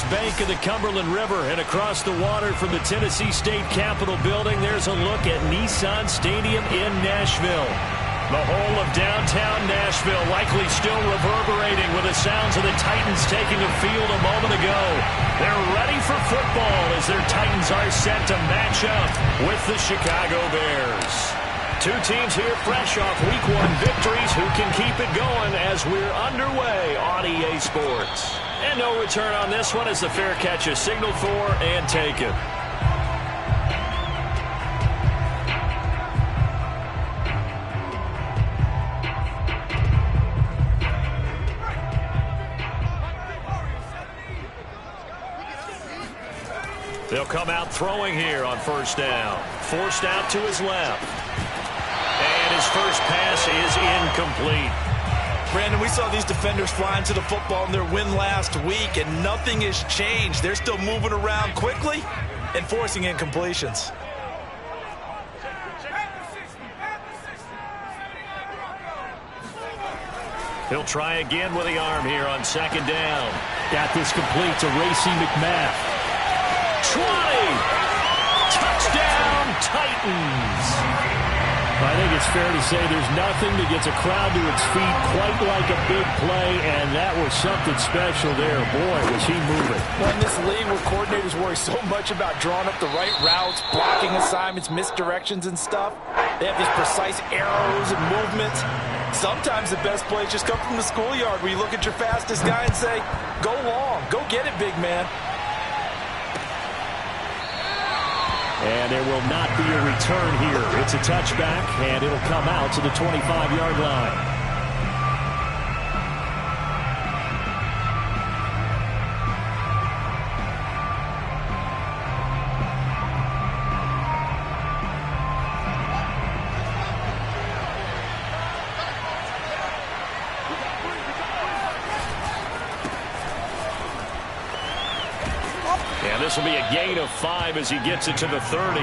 bank of the Cumberland River, and across the water from the Tennessee State Capitol building, there's a look at Nissan Stadium in Nashville. The whole of downtown Nashville likely still reverberating with the sounds of the Titans taking a field a moment ago. They're ready for football as their Titans are set to match up with the Chicago Bears. Two teams here fresh off Week 1 victories who can keep it going as we're underway on EA Sports. And no return on this one as the fair catch is signaled for and taken. They'll come out throwing here on first down. Forced out to his left. And his first pass is incomplete. Brandon, we saw these defenders flying to the football in their win last week, and nothing has changed. They're still moving around quickly and forcing incompletions. He'll try again with the arm here on second down. Got this complete to Racey McMath. 20! Touchdown, Titans! I think it's fair to say there's nothing that gets a crowd to its feet quite like a big play, and that was something special there. Boy, was he moving. Well, in this league where coordinators worry so much about drawing up the right routes, blocking assignments, misdirections and stuff, they have these precise arrows and movements. Sometimes the best plays just come from the schoolyard where you look at your fastest guy and say, go long, go get it, big man. And there will not be a return here. It's a touchback, and it'll come out to the 25-yard line. This will be a gain of 5 as he gets it to the 30.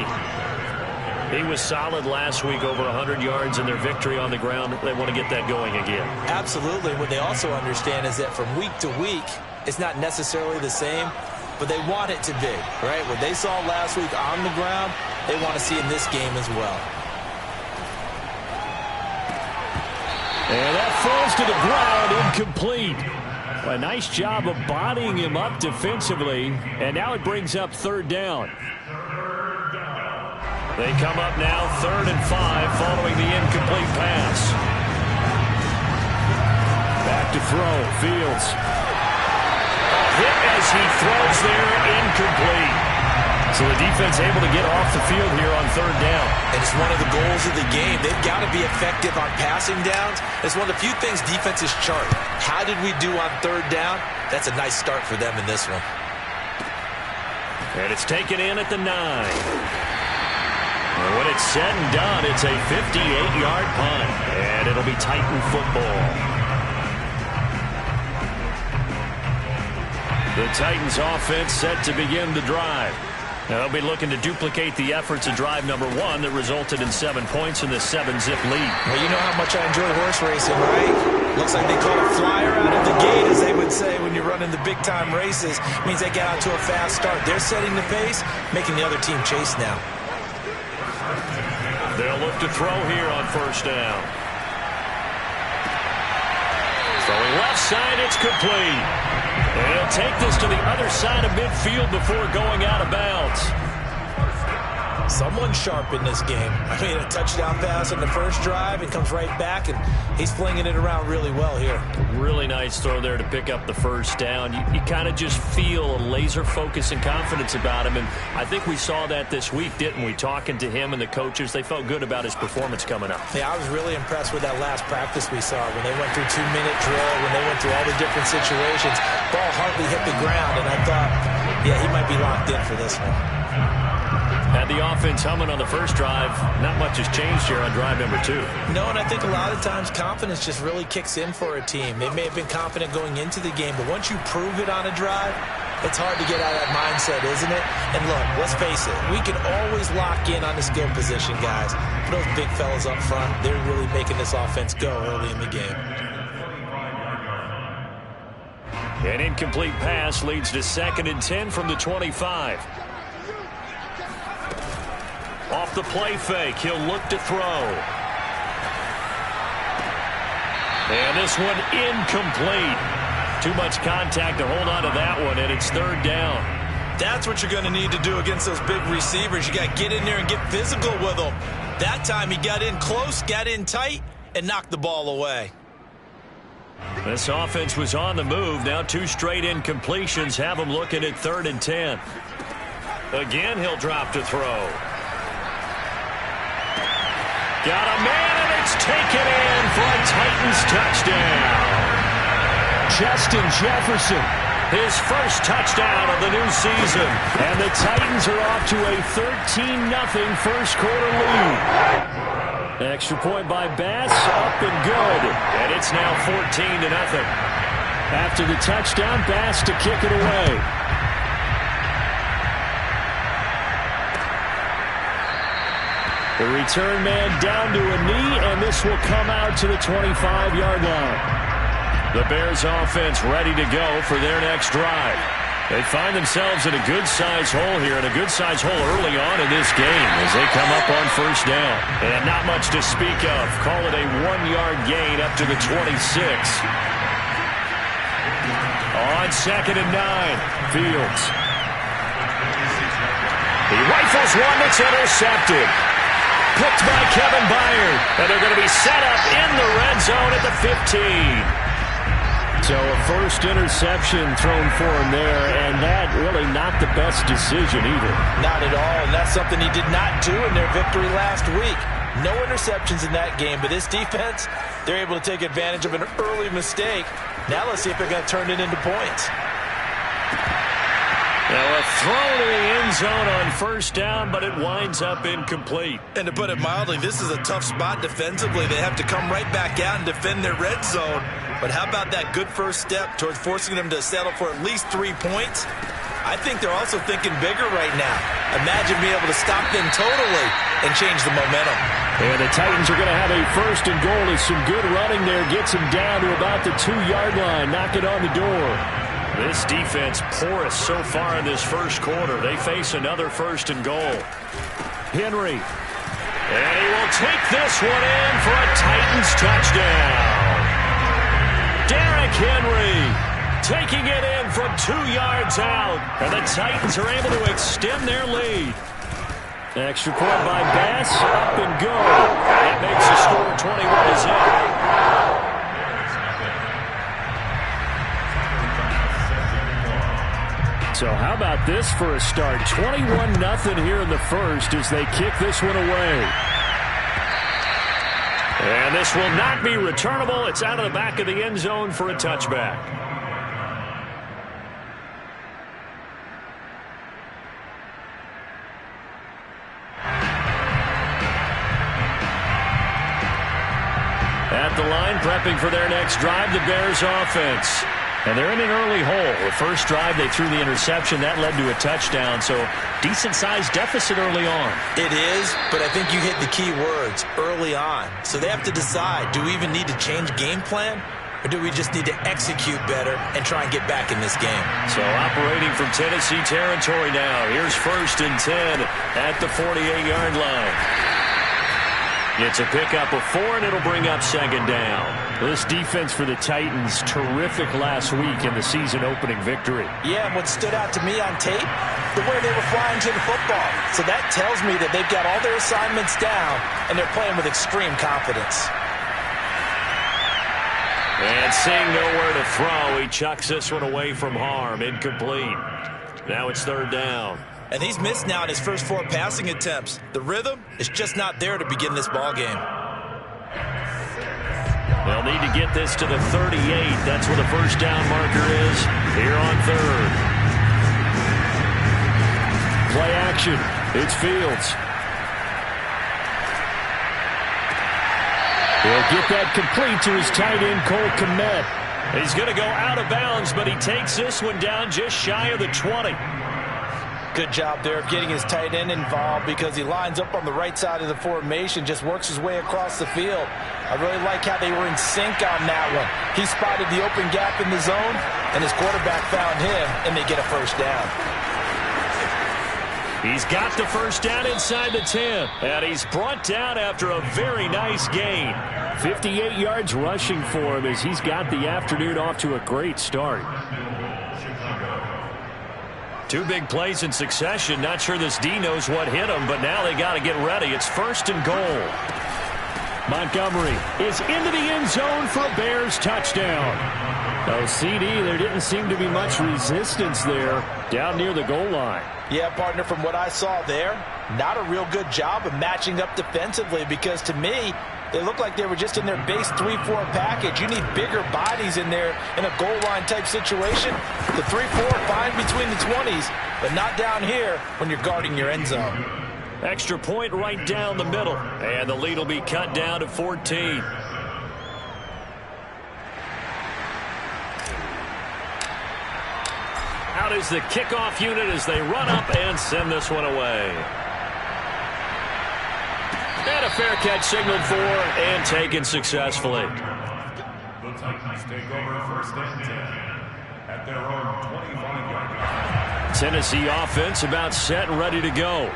He was solid last week, over 100 yards in their victory on the ground. They want to get that going again. Absolutely. What they also understand is that from week to week, it's not necessarily the same, but they want it to be, right? What they saw last week on the ground, they want to see in this game as well. And that falls to the ground, incomplete. A nice job of bodying him up defensively, and now it brings up third down. They come up now 3rd and 5 following the incomplete pass. Back to throw, Fields. A hit as he throws there, incomplete. So the defense able to get off the field here on third down. And it's one of the goals of the game. They've got to be effective on passing downs. It's one of the few things defenses chart. How did we do on third down? That's a nice start for them in this one. And it's taken in at the 9. And when it's said and done, it's a 58-yard punt. And it'll be Titan football. The Titans offense set to begin the drive. They'll be looking to duplicate the efforts of drive number 1 that resulted in 7 points in the 7-zip lead. Well, you know how much I enjoy horse racing, right? Looks like they caught a flyer out of the gate, as they would say when you're running the big-time races. It means they get out to a fast start. They're setting the pace, making the other team chase now. They'll look to throw here on first down. Throwing left side, it's complete. And he'll take this to the other side of midfield before going out of bounds. Someone sharp in this game. I mean, a touchdown pass on the first drive, and comes right back, and he's flinging it around really well here. Really nice throw there to pick up the first down. You kind of just feel a laser focus and confidence about him, and I think we saw that this week, didn't we? Talking to him and the coaches, they felt good about his performance coming up. Yeah, I was really impressed with that last practice we saw when they went through 2-minute drill, when they went through all the different situations. Ball hardly hit the ground, and I thought, yeah, he might be locked in for this one. Had the offense humming on the first drive. Not much has changed here on drive number 2. No, and I think a lot of times confidence just really kicks in for a team. They may have been confident going into the game, but once you prove it on a drive, it's hard to get out of that mindset, isn't it? And look, let's face it, we can always lock in on the skill position, guys. But those big fellas up front, they're really making this offense go early in the game. An incomplete pass leads to 2nd and 10 from the 25. Off the play fake, he'll look to throw. And this one incomplete. Too much contact to hold on to that one, and it's 3rd down. That's what you're going to need to do against those big receivers. You got to get in there and get physical with them. That time he got in close, got in tight, and knocked the ball away. This offense was on the move. Now 2 straight incompletions have him looking at 3rd and 10. Again, he'll drop to throw. Got a man, and it's taken in for a Titans touchdown. Justin Jefferson, his first touchdown of the new season. And the Titans are off to a 13-0 first quarter lead. Extra point by Bass, up and good. And it's now 14-0. After the touchdown, Bass to kick it away. The return man down to a knee, and this will come out to the 25-yard line. The Bears offense ready to go for their next drive. They find themselves in a good-sized hole here, and a good-sized hole early on in this game as they come up on 1st down. And not much to speak of. Call it a 1-yard gain up to the 26. On 2nd and 9, Fields. He rifles one that's intercepted. Picked by Kevin Byard. And they're going to be set up in the red zone at the 15. So a first interception thrown for him there, and that really not the best decision either. Not at all, and that's something he did not do in their victory last week. No interceptions in that game, but this defense, they're able to take advantage of an early mistake. Now let's see if they're going to turn it into points. Now a throw to the end zone on 1st down, but it winds up incomplete. And to put it mildly, this is a tough spot defensively. They have to come right back out and defend their red zone. But how about that good first step towards forcing them to settle for at least 3 points? I think they're also thinking bigger right now. Imagine being able to stop them totally and change the momentum. And the Titans are going to have a 1st and goal as some good running there gets them down to about the 2-yard line. Knock it on the door. This defense porous so far in this first quarter. They face another 1st and goal. Henry. And he will take this one in for a Titans touchdown. Derrick Henry taking it in from 2 yards out. And the Titans are able to extend their lead. Extra point by Bass, up and go. That makes the score 21-0. So how about this for a start? 21-0 here in the first as they kick this one away. And this will not be returnable. It's out of the back of the end zone for a touchback. At the line, prepping for their next drive, the Bears offense. And they're in an early hole. The first drive, they threw the interception. That led to a touchdown. So decent-sized deficit early on. It is, but I think you hit the key words, early on. So they have to decide, do we even need to change game plan? Or do we just need to execute better and try and get back in this game? So operating from Tennessee territory now. Here's 1st and 10 at the 48-yard line. It's a pickup of 4, and it'll bring up 2nd down. This defense for the Titans, terrific last week in the season-opening victory. Yeah, and what stood out to me on tape, the way they were flying to the football. So that tells me that they've got all their assignments down, and they're playing with extreme confidence. And seeing nowhere to throw, he chucks this one away from harm. Incomplete. Now it's 3rd down. And he's missed now in his first 4 passing attempts. The rhythm is just not there to begin this ball game. They'll need to get this to the 38. That's where the 1st down marker is here on 3rd. Play action. It's Fields. He'll get that complete to his tight end, Cole Kmet. He's going to go out of bounds, but he takes this one down just shy of the 20. Good job there of getting his tight end involved because he lines up on the right side of the formation, just works his way across the field. I really like how they were in sync on that one. He spotted the open gap in the zone, and his quarterback found him, and they get a first down. He's got the first down inside the 10, and he's brought down after a very nice gain. 58 yards rushing for him as he's got the afternoon off to a great start. 2 big plays in succession. Not sure this D knows what hit him, but now they got to get ready. It's 1st and goal. Montgomery is into the end zone for a Bears touchdown. Oh, CD, there didn't seem to be much resistance there down near the goal line. Yeah, partner, from what I saw there, not a real good job of matching up defensively because to me, they look like they were just in their base 3-4 package. You need bigger bodies in there in a goal line type situation. The 3-4 fine between the 20s, but not down here when you're guarding your end zone. Extra point right down the middle, and the lead will be cut down to 14. Out is the kickoff unit as they run up and send this one away. And a fair catch signaled for and taken successfully. The Titans take over 1st and 10 at their own 25-yard line. Tennessee offense about set and ready to go.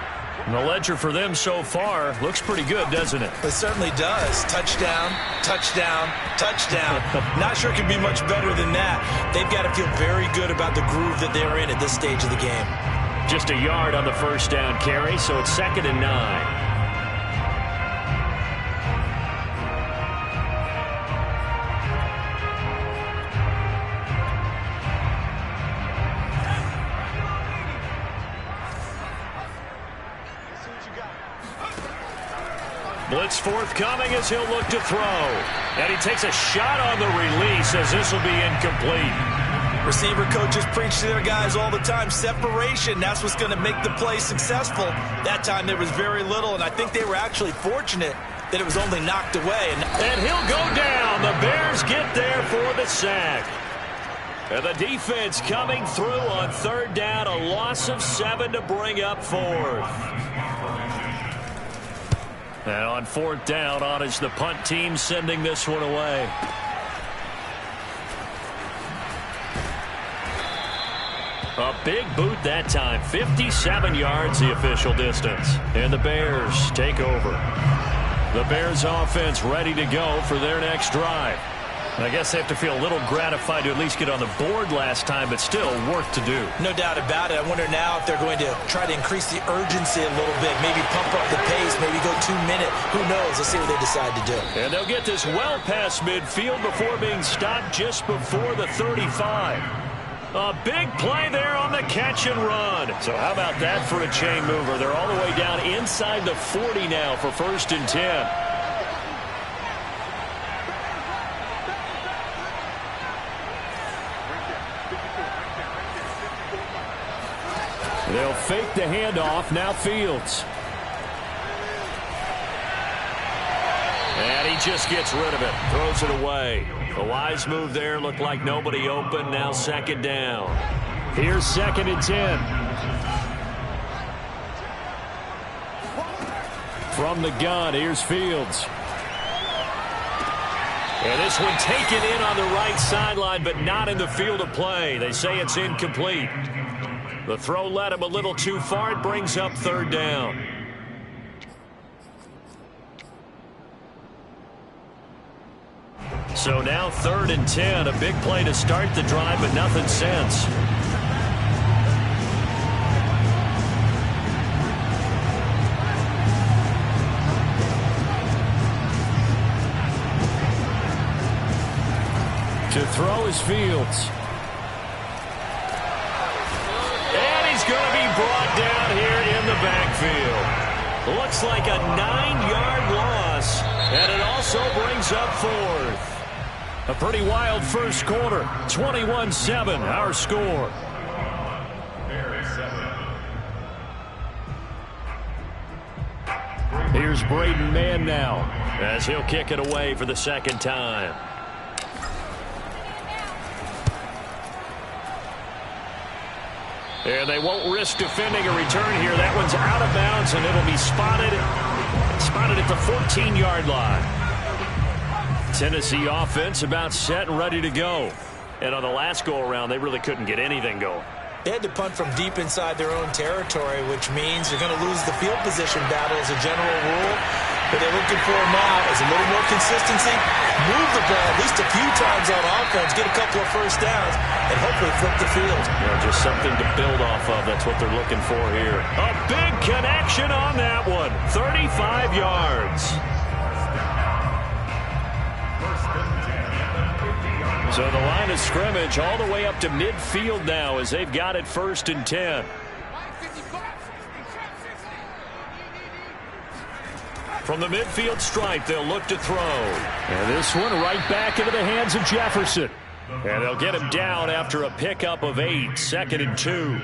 And the ledger for them so far looks pretty good, doesn't it? It certainly does. Touchdown, touchdown, touchdown. Not sure it can be much better than that. They've got to feel very good about the groove that they're in at this stage of the game. Just a yard on the first down carry, so it's 2nd and 9. Blitz forthcoming as he'll look to throw. And he takes a shot on the release as this will be incomplete. Receiver coaches preach to their guys all the time. Separation, that's what's going to make the play successful. That time there was very little, and I think they were actually fortunate that it was only knocked away. And he'll go down. The Bears get there for the sack. And the defense coming through on 3rd down. A loss of 7 to bring up 4th. And on 4th down, on is the punt team sending this one away. A big boot that time. 57 yards the official distance. And the Bears take over. The Bears offense ready to go for their next drive. And I guess they have to feel a little gratified to at least get on the board last time, but still work to do. No doubt about it. I wonder now if they're going to try to increase the urgency a little bit, maybe pump up the pace, maybe go 2 minute. Who knows? Let's see what they decide to do. And they'll get this well past midfield before being stopped just before the 35. A big play there on the catch and run. So how about that for a chain mover? They're all the way down inside the 40 now for 1st and 10. They'll fake the handoff. Now Fields. And he just gets rid of it. Throws it away. A wise move there. Looked like nobody open. Now 2nd down. Here's 2nd and 10. From the gun, here's Fields. And this one taken in on the right sideline, but not in the field of play. They say it's incomplete. The throw led him a little too far. It brings up 3rd down. So now 3rd and 10. A big play to start the drive, but nothing since. To throw is Fields. Going to be brought down here in the backfield. Looks like a 9-yard loss, and it also brings up 4th. A pretty wild first quarter. 21-7, our score. Here's Braden Mann now, as he'll kick it away for the 2nd time. And they won't risk defending a return here. That one's out of bounds, and it'll be spotted at the 14-yard line. Tennessee offense about set and ready to go. And on the last go-around, they really couldn't get anything going. They had to punt from deep inside their own territory, which means you're going to lose the field position battle as a general rule. What they're looking for now is a little more consistency, move the ball at least a few times on offense, get a couple of first downs, and hopefully flip the field. Just something to build off of. That's what they're looking for here. A big connection on that one. 35 yards. So the line of scrimmage all the way up to midfield now as they've got it 1st and 10. From the midfield stripe, they'll look to throw. And this one right back into the hands of Jefferson. And they'll get him down after a pickup of 8, 2nd and 2.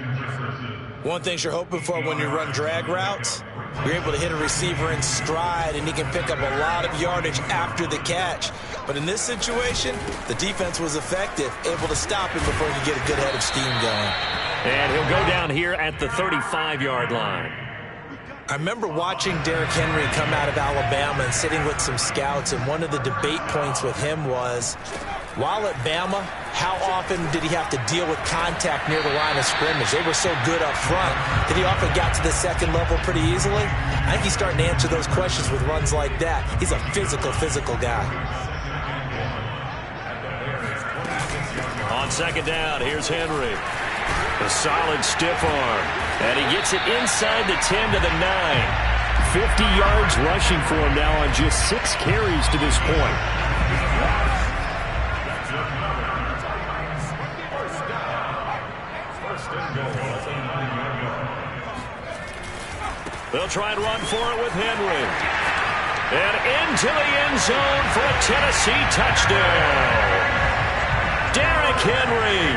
One thing you're hoping for when you run drag routes, you're able to hit a receiver in stride, and he can pick up a lot of yardage after the catch. But in this situation, the defense was effective, able to stop him before he could get a good head of steam going. And he'll go down here at the 35-yard line. I remember watching Derrick Henry come out of Alabama and sitting with some scouts, and one of the debate points with him was, while at Bama, how often did he have to deal with contact near the line of scrimmage? They were so good up front that he often got to the second level pretty easily. I think he's starting to answer those questions with runs like that. He's a physical guy. On 2nd down, here's Henry. A solid stiff arm. And he gets it inside the 10 to the 9. 50 yards rushing for him now on just 6 carries to this point. They'll try and run for it with Henry. And into the end zone for a Tennessee touchdown. Derrick Henry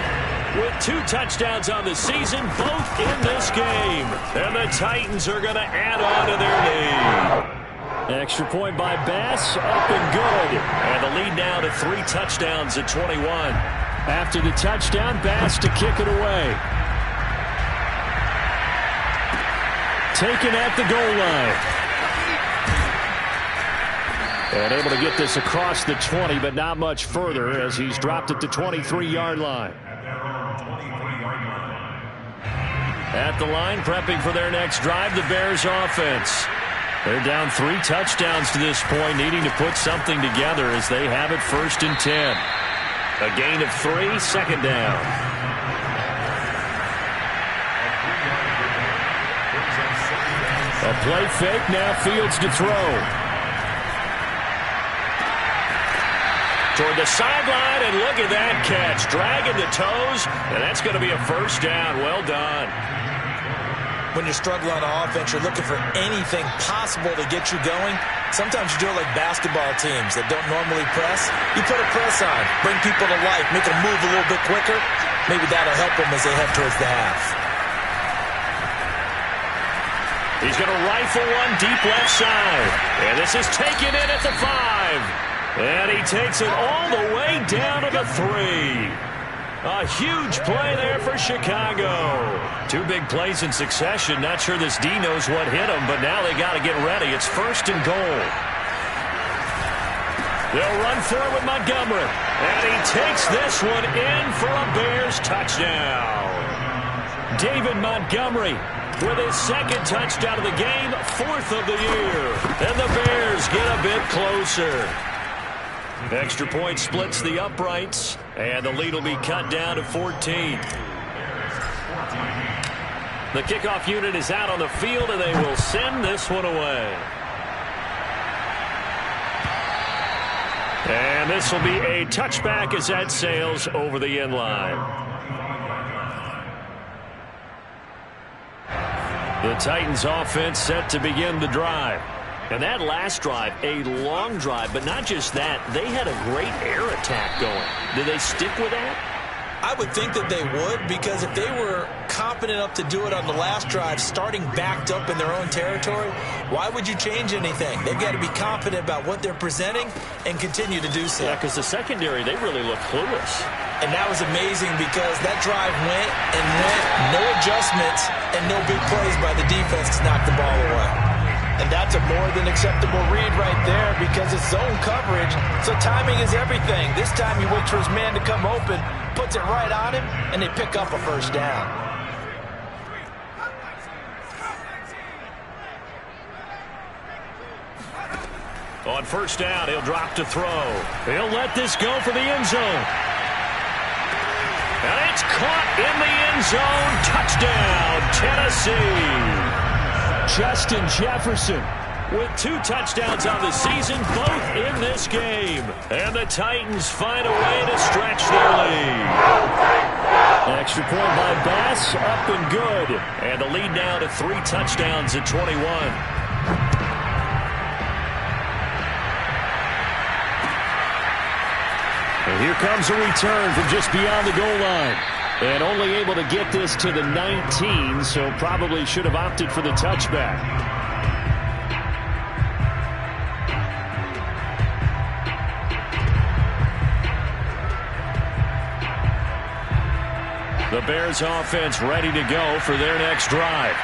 with 2 touchdowns on the season, both in this game. And the Titans are going to add on to their lead. Extra point by Bass, up and good. And the lead now to 3 touchdowns at 21. After the touchdown, Bass to kick it away. Taken at the goal line. And able to get this across the 20, but not much further as he's dropped it to 23-yard line. At the line, prepping for their next drive, the Bears offense. They're down 3 touchdowns to this point, needing to put something together as they have it 1st and 10. A gain of 3, 2nd down. A play fake, now Fields to throw. Toward the sideline, and look at that catch. Dragging the toes, and that's going to be a 1st down. Well done. When you're struggling on offense, you're looking for anything possible to get you going. Sometimes you do it like basketball teams that don't normally press. You put a press on, bring people to life, make them move a little bit quicker. Maybe that'll help them as they head towards the half. He's going to rifle one deep left side. And this is taken in at the 5. And he takes it all the way down to the 3. A huge play there for Chicago. 2 big plays in succession. Not sure this D knows what hit him, but now they got to get ready. It's 1st and goal. They'll run for it with Montgomery. And he takes this one in for a Bears touchdown. David Montgomery with his 2nd touchdown of the game, 4th of the year. And the Bears get a bit closer. Extra point splits the uprights, and the lead will be cut down to 14. The kickoff unit is out on the field, and they will send this one away. And this will be a touchback as that sails over the end line. The Titans offense set to begin the drive. And that last drive, a long drive, but not just that, they had a great air attack going. Did they stick with that? I would think that they would, because if they were confident enough to do it on the last drive, starting backed up in their own territory, why would you change anything? They've got to be confident about what they're presenting and continue to do so. Yeah, because the secondary, they really look clueless. And that was amazing because that drive went and went, no adjustments and no big plays by the defense to knock the ball away. And that's a more than acceptable read right there because it's zone coverage, so timing is everything. This time he waits for his man to come open, puts it right on him, and they pick up a first down. On first down, he'll drop to throw. He'll let this go for the end zone. And it's caught in the end zone. Touchdown, Tennessee. Justin Jefferson with 2 touchdowns on the season, both in this game. And the Titans find a way to stretch their lead. Extra point by Bass, up and good. And the lead now to 3 touchdowns at 21. And here comes a return from just beyond the goal line. And only able to get this to the 19, so probably should have opted for the touchback. The Bears offense ready to go for their next drive.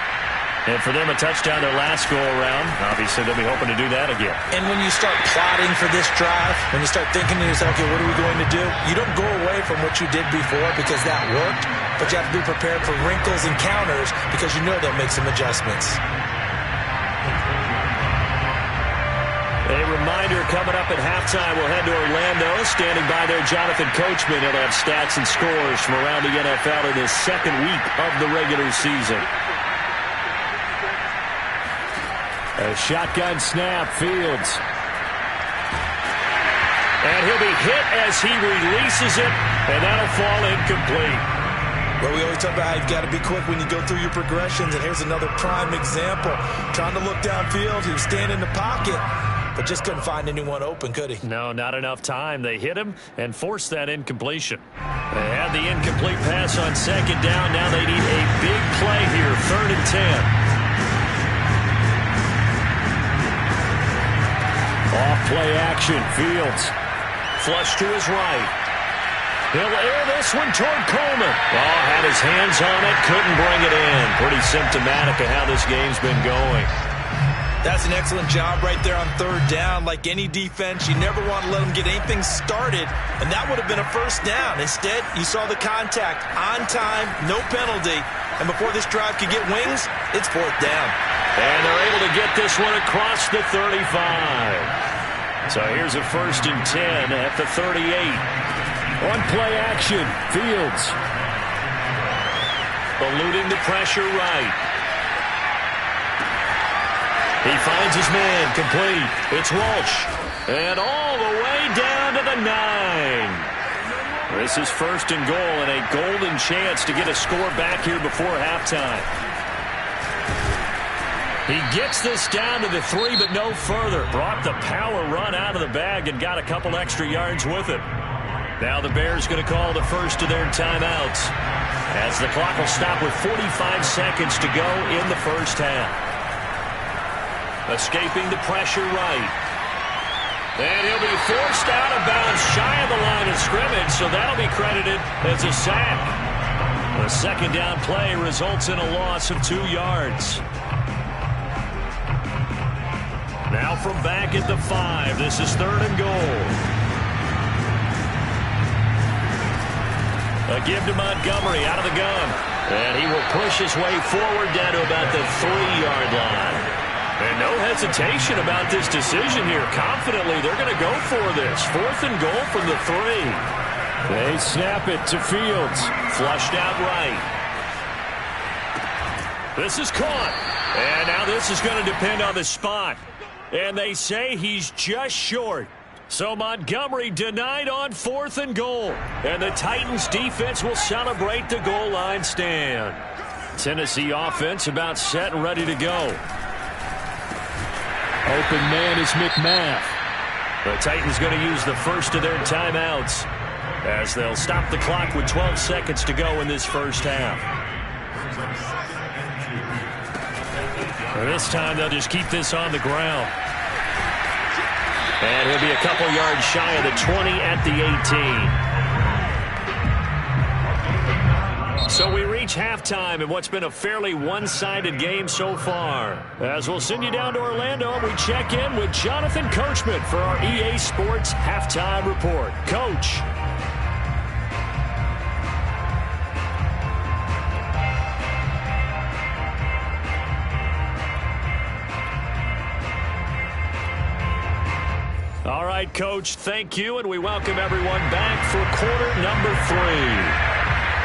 And for them, a touchdown their last go-around. Obviously, they'll be hoping to do that again. And when you start plotting for this drive, when you start thinking to yourself, okay, what are we going to do? You don't go away from what you did before because that worked, but you have to be prepared for wrinkles and counters because you know they'll make some adjustments. A reminder coming up at halftime, we'll head to Orlando. Standing by there, Jonathan Coachman. He'll have stats and scores from around the NFL in his second week of the regular season. A shotgun snap, Fields. And he'll be hit as he releases it, and that'll fall incomplete. Well, we always talk about how you've got to be quick when you go through your progressions, and here's another prime example. Trying to look downfield, he was standing in the pocket, but just couldn't find anyone open, could he? No, not enough time. They hit him and forced that incompletion. They had the incomplete pass on second down. Now they need a big play here, 3rd and 10. Off-play action, Fields. Flush to his right. He'll air this one toward Coleman. Oh, had his hands on it, couldn't bring it in. Pretty symptomatic of how this game's been going. That's an excellent job right there on 3rd down. Like any defense, you never want to let them get anything started, and that would have been a first down. Instead, you saw the contact on time, no penalty, and before this drive could get wings, it's 4th down. And they're able to get this one across the 35. So here's a 1st and 10 at the 38. On play action, Fields. Eluding the pressure right. He finds his man, complete. It's Walsh. And all the way down to the 9. This is 1st and goal and a golden chance to get a score back here before halftime. He gets this down to the 3, but no further. Brought the power run out of the bag and got a couple extra yards with it. Now the Bears going to call the first of their timeouts, as the clock will stop with 45 seconds to go in the first half. Escaping the pressure right. And he'll be forced out of bounds shy of the line of scrimmage, so that'll be credited as a sack. The second down play results in a loss of 2 yards. Now from back at the 5, this is 3rd and goal. A give to Montgomery out of the gun. And he will push his way forward down to about the 3-yard line. And no hesitation about this decision here. Confidently, they're going to go for this. 4th and goal from the 3. They snap it to Fields. Flushed out right. This is caught. And now this is going to depend on the spot. And they say he's just short. So Montgomery denied on 4th and goal. And the Titans defense will celebrate the goal line stand. Tennessee offense about set and ready to go. Open man is McMath. The Titans going to use the first of their timeouts, as they'll stop the clock with 12 seconds to go in this first half. And this time they'll just keep this on the ground. And he'll be a couple yards shy of the 20 at the 18. So we read reach halftime in what's been a fairly one-sided game so far. As we'll send you down to Orlando, we check in with Jonathan Coachman for our EA Sports Halftime Report. Coach. All right, Coach, thank you, and we welcome everyone back for quarter number 3.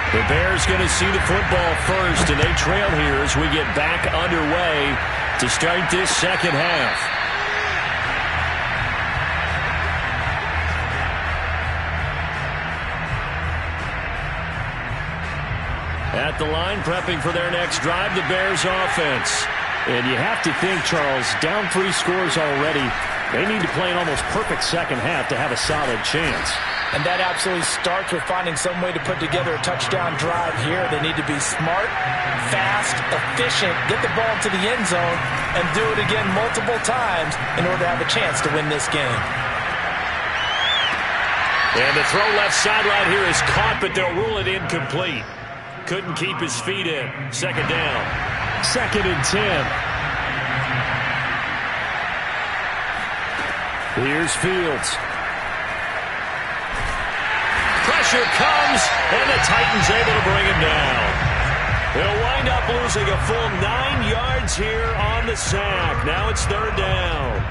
The Bears going to see the football first, and they trail here as we get back underway to start this second half. At the line, prepping for their next drive, the Bears offense. And you have to think, Charles, down 3 scores already. They need to play an almost perfect second half to have a solid chance. And that absolutely starts with finding some way to put together a touchdown drive here. They need to be smart, fast, efficient, get the ball to the end zone, and do it again multiple times in order to have a chance to win this game. And the throw left sideline here is caught, but they'll rule it incomplete. Couldn't keep his feet in. Second down. 2nd and 10. Here's Fields. Pressure comes, and the Titans able to bring him down. They'll wind up losing a full 9 yards here on the sack. Now it's 3rd down.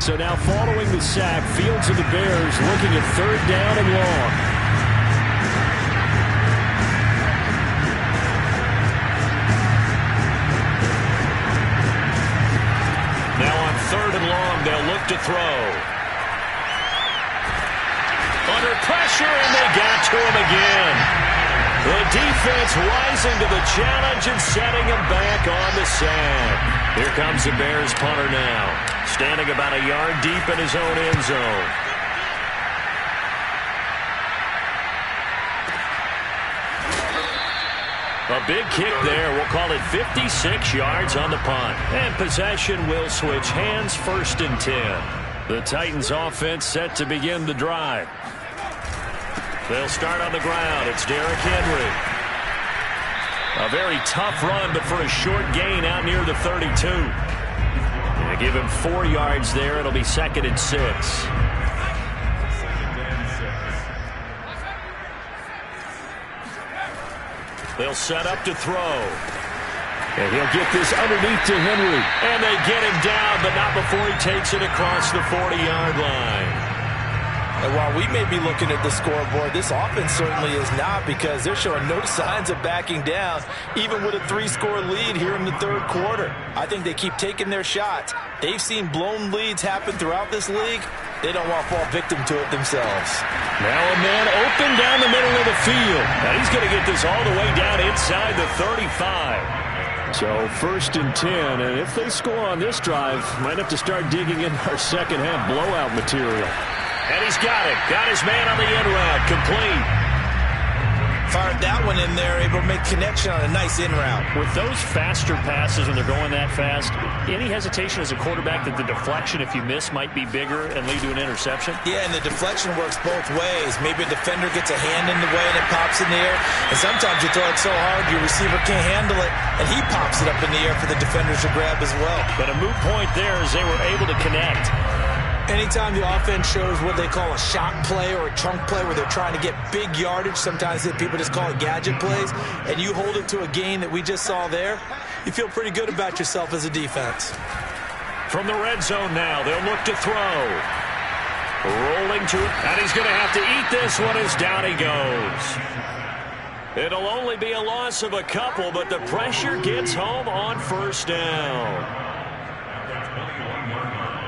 So now following the sack, Fields and the Bears looking at 3rd down and long. Now on 3rd and long, they'll look to throw. Under pressure, and they got to him again. The defense rising to the challenge and setting him back on the sack. Here comes the Bears punter now, standing about a yard deep in his own end zone. A big kick there. We'll call it 56 yards on the punt. And possession will switch hands, 1st and 10. The Titans offense set to begin the drive. They'll start on the ground. It's Derrick Henry. A very tough run, but for a short gain out near the 32. They give him 4 yards there. It'll be 2nd and 6. They'll set up to throw. And he'll get this underneath to Henry. And they get him down, but not before he takes it across the 40-yard line. And while we may be looking at the scoreboard, this offense certainly is not, because they're showing no signs of backing down, even with a 3-score lead here in the 3rd quarter. I think they keep taking their shots. They've seen blown leads happen throughout this league. They don't want to fall victim to it themselves. Now a man open down the middle of the field. And he's going to get this all the way down inside the 35. So 1st and 10, and if they score on this drive, might have to start digging in our second half blowout material. And he's got it. Got his man on the end route. Complete. Fired that one in there, able to make connection on a nice in route. With those faster passes when they're going that fast, any hesitation as a quarterback that the deflection, if you miss, might be bigger and lead to an interception? Yeah, and the deflection works both ways. Maybe a defender gets a hand in the way and it pops in the air. And sometimes you throw it so hard your receiver can't handle it, and he pops it up in the air for the defenders to grab as well. But a moot point there as they were able to connect. Anytime the offense shows what they call a shot play or a chunk play where they're trying to get big yardage, sometimes people just call it gadget plays, and you hold it to a gain that we just saw there, you feel pretty good about yourself as a defense. From the red zone now, they'll look to throw. Rolling to it, and he's going to have to eat this one as down he goes. It'll only be a loss of a couple, but the pressure gets home on 1st down.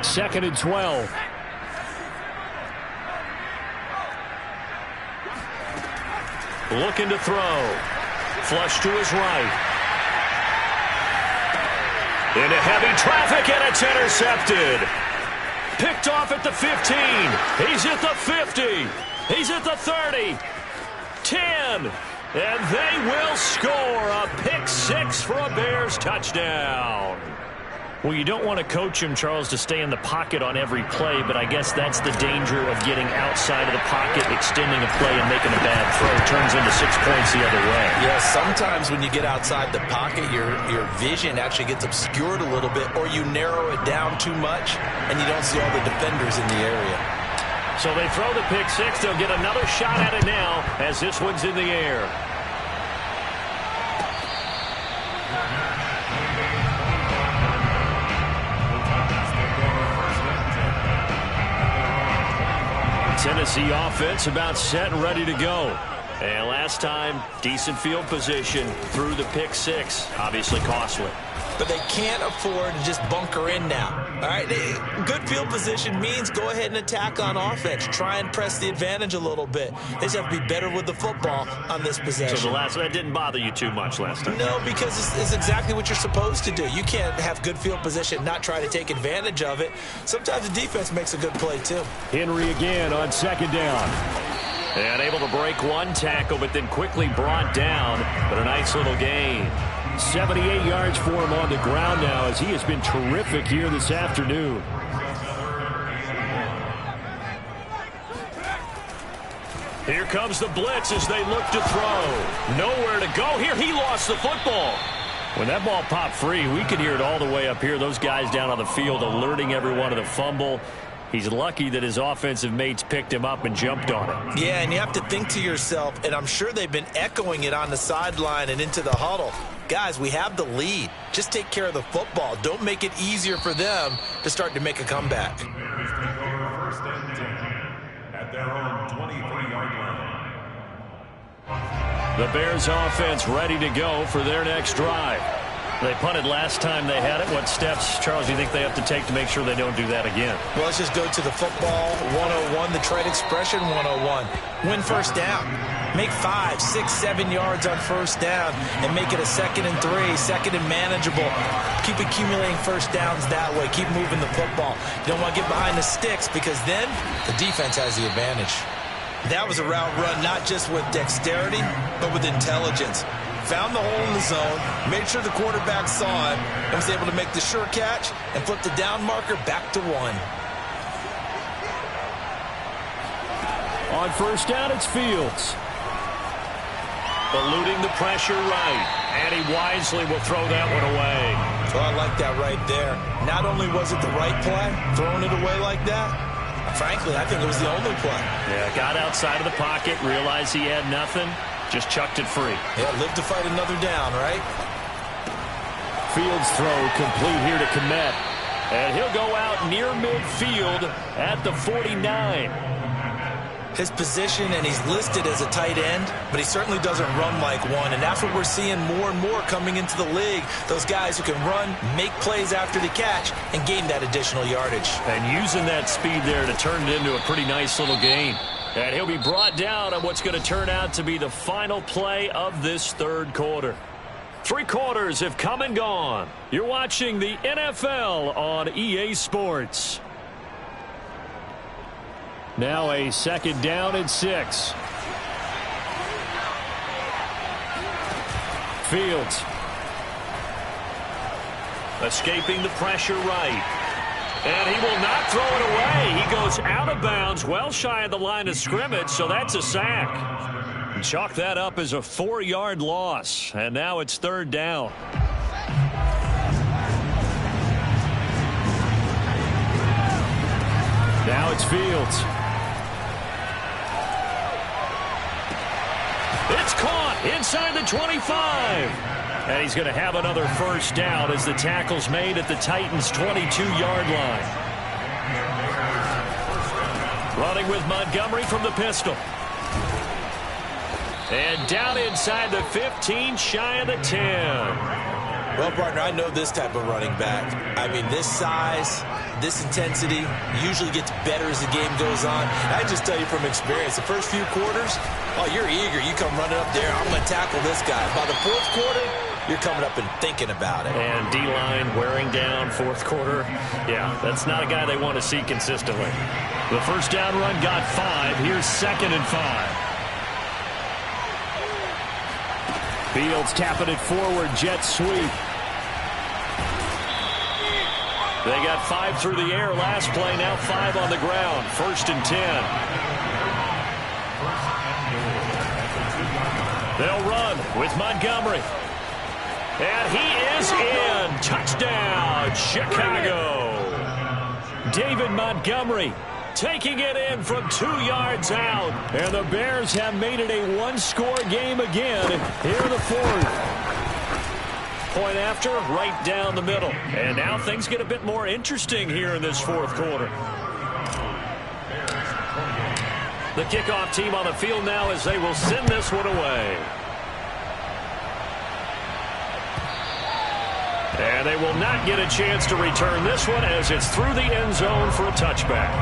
2nd and 12. Looking to throw. Flush to his right. Into heavy traffic, and it's intercepted. Picked off at the 15. He's at the 50. He's at the 30. 10. And they will score a pick 6 for a Bears touchdown. Well, you don't want to coach him, Charles, to stay in the pocket on every play, but I guess that's the danger of getting outside of the pocket, extending a play, and making a bad throw. It turns into 6 points the other way. Yeah, sometimes when you get outside the pocket, your vision actually gets obscured a little bit, or you narrow it down too much, and you don't see all the defenders in the area. So they throw the pick six. They'll get another shot at it now as this one's in the air. Tennessee offense about set and ready to go. And last time, decent field position through the pick six. Obviously costly. But they can't afford to just bunker in now. All right, good field position means go ahead and attack on offense. Try and press the advantage a little bit. They just have to be better with the football on this possession. So that didn't bother you too much last time? No, because it's exactly what you're supposed to do. You can't have good field position, not try to take advantage of it. Sometimes the defense makes a good play, too. Henry again on second down. And able to break one tackle, but then quickly brought down. But a nice little gain. 78 yards for him on the ground now as he has been terrific here this afternoon. Here comes the blitz as they look to throw. Nowhere to go here. He lost the football. When that ball popped free, we could hear it all the way up here. Those guys down on the field alerting everyone of the fumble. He's lucky that his offensive mates picked him up and jumped on it. Yeah, and you have to think to yourself, and I'm sure they've been echoing it on the sideline and into the huddle. Guys, we have the lead. Just take care of the football. Don't make it easier for them to start to make a comeback. At their own 23-yard line. The Bears offense ready to go for their next drive. They punted last time they had it. What steps, Charles, do you think they have to take to make sure they don't do that again? Well, let's just go to the football 101, the trade expression 101. Win first down. Make 5, 6, 7 yards on first down and make it a 2nd and 3, 2nd and manageable. Keep accumulating first downs that way. Keep moving the football. You don't want to get behind the sticks because then the defense has the advantage. That was a route run not just with dexterity, but with intelligence. Found the hole in the zone, made sure the quarterback saw it, and was able to make the sure catch and flip the down marker back to 1. On first down, it's Fields. Eluding the pressure right, and he wisely will throw that one away. Well, I like that right there. Not only was it the right play, throwing it away like that, frankly, I think it was the only play. Yeah, got outside of the pocket, realized he had nothing. Just chucked it free. Yeah, live to fight another down, right? Fields throw complete here to Kmet. And he'll go out near midfield at the 49. His position, and he's listed as a tight end, but he certainly doesn't run like one, and that's what we're seeing more and more coming into the league. Those guys who can run, make plays after the catch, and gain that additional yardage. And using that speed there to turn it into a pretty nice little gain. And he'll be brought down on what's going to turn out to be the final play of this third quarter. 3 quarters have come and gone. You're watching the NFL on EA Sports. Now a 2nd down and 6. Fields. Escaping the pressure right. And he will not throw it away. He goes out of bounds, well shy of the line of scrimmage, so that's a sack. And chalk that up as a 4-yard loss. And now it's 3rd down. Now it's Fields. It's caught inside the 25. And he's going to have another first down as the tackle's made at the Titans' 22-yard line. Running with Montgomery from the pistol. And down inside the 15, shy of the 10. Well, partner, I know this type of running back. I mean, this size, this intensity usually gets better as the game goes on. And I just tell you from experience, the first few quarters, oh, you're eager. You come running up there, I'm going to tackle this guy. By the 4th quarter, you're coming up and thinking about it. And D-line wearing down 4th quarter. Yeah, that's not a guy they want to see consistently. The first down run got 5. Here's 2nd and 5. Fields tapping it forward, jet sweep. They got 5 through the air last play, now 5 on the ground. 1st and 10. They'll run with Montgomery. And he is in. Touchdown, Chicago. David Montgomery taking it in from 2 yards out. And the Bears have made it a one-score game again here in the 4th. Point after, right down the middle. And now things get a bit more interesting here in this 4th quarter. The kickoff team on the field now as they will send this one away. And they will not get a chance to return this one as it's through the end zone for a touchback.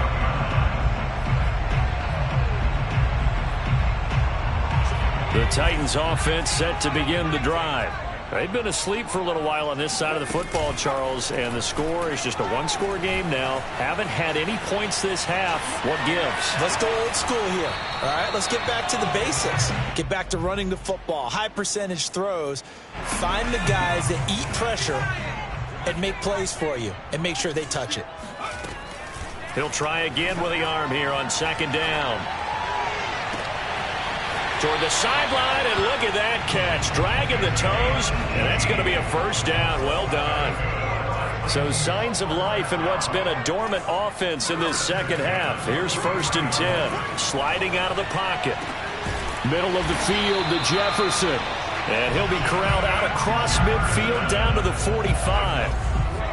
The Titans offense set to begin the drive. They've been asleep for a little while on this side of the football, Charles, and the score is just a one-score game now. Haven't had any points this half. What gives? Let's go old school here. All right, let's get back to the basics. Get back to running the football, high percentage throws. Find the guys that eat pressure and make plays for you and make sure they touch it. He'll try again with the arm here on 2nd down. Toward the sideline, and look at that catch. Dragging the toes, and that's going to be a 1st down. Well done. So signs of life in what's been a dormant offense in this 2nd half. Here's 1st and 10. Sliding out of the pocket. Middle of the field to Jefferson. And he'll be corralled out across midfield down to the 45.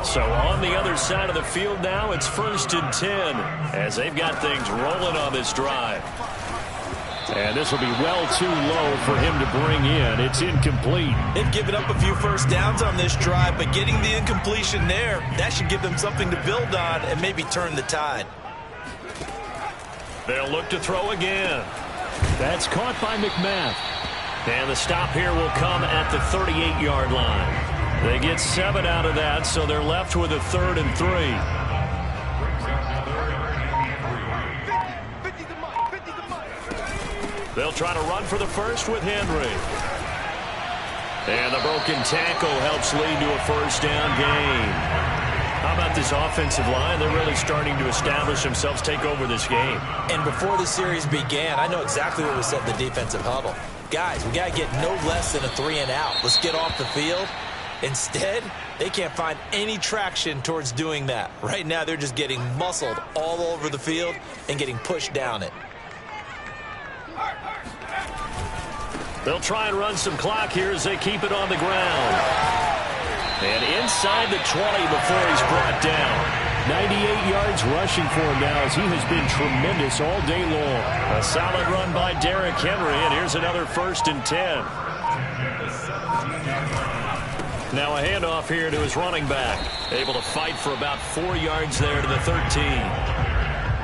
So on the other side of the field now, it's 1st and 10 as they've got things rolling on this drive. And this will be well too low for him to bring in. It's incomplete. They've given up a few 1st downs on this drive, but getting the incompletion there, that should give them something to build on and maybe turn the tide. They'll look to throw again. That's caught by McMath. And the stop here will come at the 38-yard line. They get 7 out of that, so they're left with a 3rd and 3. They'll try to run for the 1st with Henry. And the broken tackle helps lead to a 1st down gain. How about this offensive line? They're really starting to establish themselves, take over this game. And before the series began, I know exactly what was said in the defensive huddle. Guys, we got to get no less than a 3 and out. Let's get off the field. Instead, they can't find any traction towards doing that. Right now, they're just getting muscled all over the field and getting pushed down it. They'll try and run some clock here as they keep it on the ground. And inside the 20 before he's brought down. 98 yards rushing for him now as he has been tremendous all day long. A solid run by Derrick Henry, and here's another 1st and 10. Now a handoff here to his running back. Able to fight for about 4 yards there to the 13.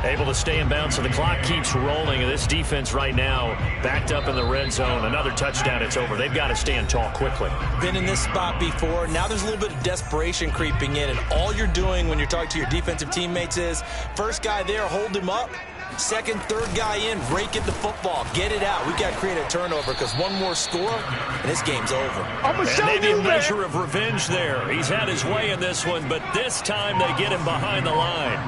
Able to stay in bounds, so the clock keeps rolling. And this defense right now backed up in the red zone. Another touchdown, it's over. They've got to stand tall quickly. Been in this spot before. Now there's a little bit of desperation creeping in. And all you're doing when you're talking to your defensive teammates is, first guy there, hold him up. Second, third guy in, rake at the football. Get it out. We've got to create a turnover because one more score, and this game's over. And maybe a measure of revenge there. He's had his way in this one, but this time they get him behind the line.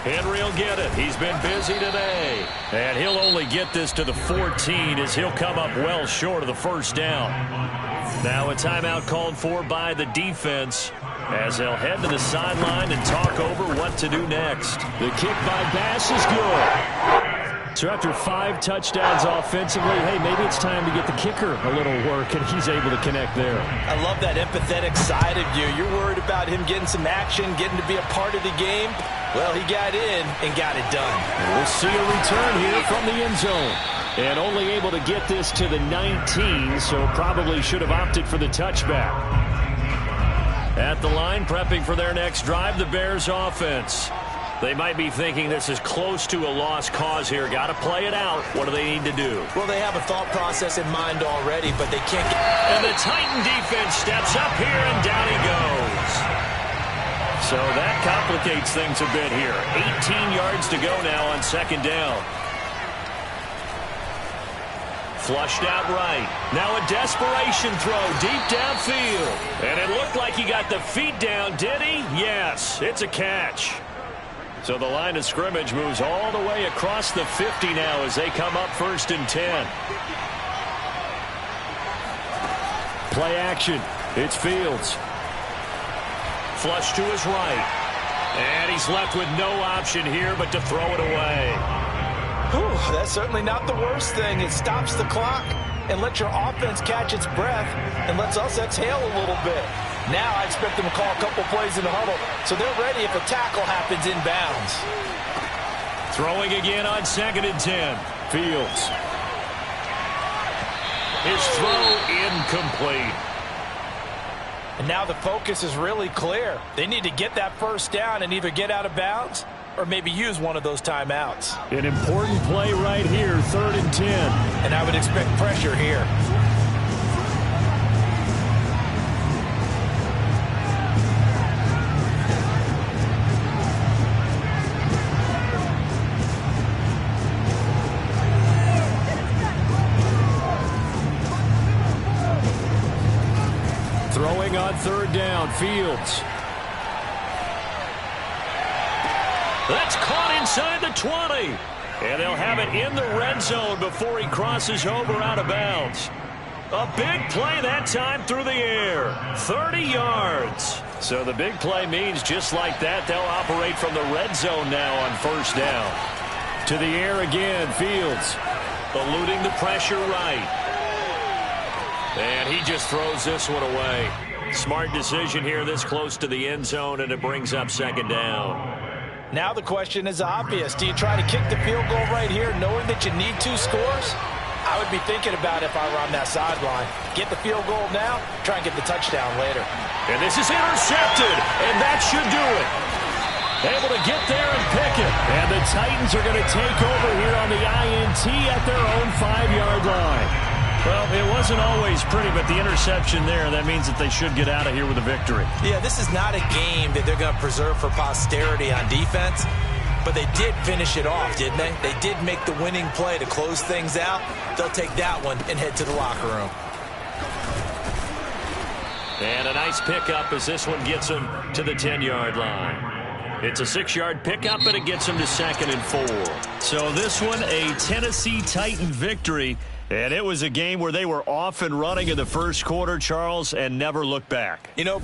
Henry will get it. He's been busy today. And he'll only get this to the 14 as he'll come up well short of the 1st down. Now a timeout called for by the defense as they'll head to the sideline and talk over what to do next. The kick by Bass is good. So after 5 touchdowns offensively, hey, maybe it's time to get the kicker a little work, and he's able to connect there. I love that empathetic side of you. You're worried about him getting some action, getting to be a part of the game. Well, he got in and got it done. We'll see a return here from the end zone. And only able to get this to the 19, so probably should have opted for the touchback. At the line, prepping for their next drive, the Bears offense. They might be thinking this is close to a lost cause here. Got to play it out. What do they need to do? Well, they have a thought process in mind already, but they can't get... And the Titan defense steps up here, and down he goes. So that complicates things a bit here. 18 yards to go now on 2nd down. Flushed out right. Now a desperation throw deep downfield. And it looked like he got the feet down, did he? Yes, it's a catch. So the line of scrimmage moves all the way across the 50 now as they come up 1st and 10. Play action. It's Fields. Flush to his right. And he's left with no option here but to throw it away. Whew, that's certainly not the worst thing. It stops the clock and lets your offense catch its breath and lets us exhale a little bit. Now I expect them to call a couple plays in the huddle so they're ready if a tackle happens inbounds. Throwing again on 2nd and 10. Fields. His throw incomplete. And now the focus is really clear. They need to get that first down and either get out of bounds or maybe use one of those timeouts. An important play right here, 3rd and 10. And I would expect pressure here. Throwing on 3rd down, Fields. That's caught inside the 20. And they'll have it in the red zone before he crosses over out of bounds. A big play that time through the air. 30 yards. So the big play means just like that, they'll operate from the red zone now on 1st down. To the air again, Fields. Eluding the pressure right. And he just throws this one away. Smart decision here this close to the end zone, and it brings up 2nd down. Now the question is obvious. Do you try to kick the field goal right here knowing that you need 2 scores? I would be thinking about it if I were on that sideline. Get the field goal now, try and get the touchdown later. And this is intercepted, and that should do it. Able to get there and pick it. And the Titans are going to take over here on the INT at their own 5-yard line. Well, it wasn't always pretty, but the interception there, that means that they should get out of here with a victory. Yeah, this is not a game that they're going to preserve for posterity on defense, but they did finish it off, didn't they? They did make the winning play to close things out. They'll take that one and head to the locker room. And a nice pickup as this one gets them to the 10-yard line. It's a 6-yard pickup, and it gets them to 2nd and 4. So this one, a Tennessee Titan victory. And it was a game where they were off and running in the first quarter, Charles, and never looked back. You know,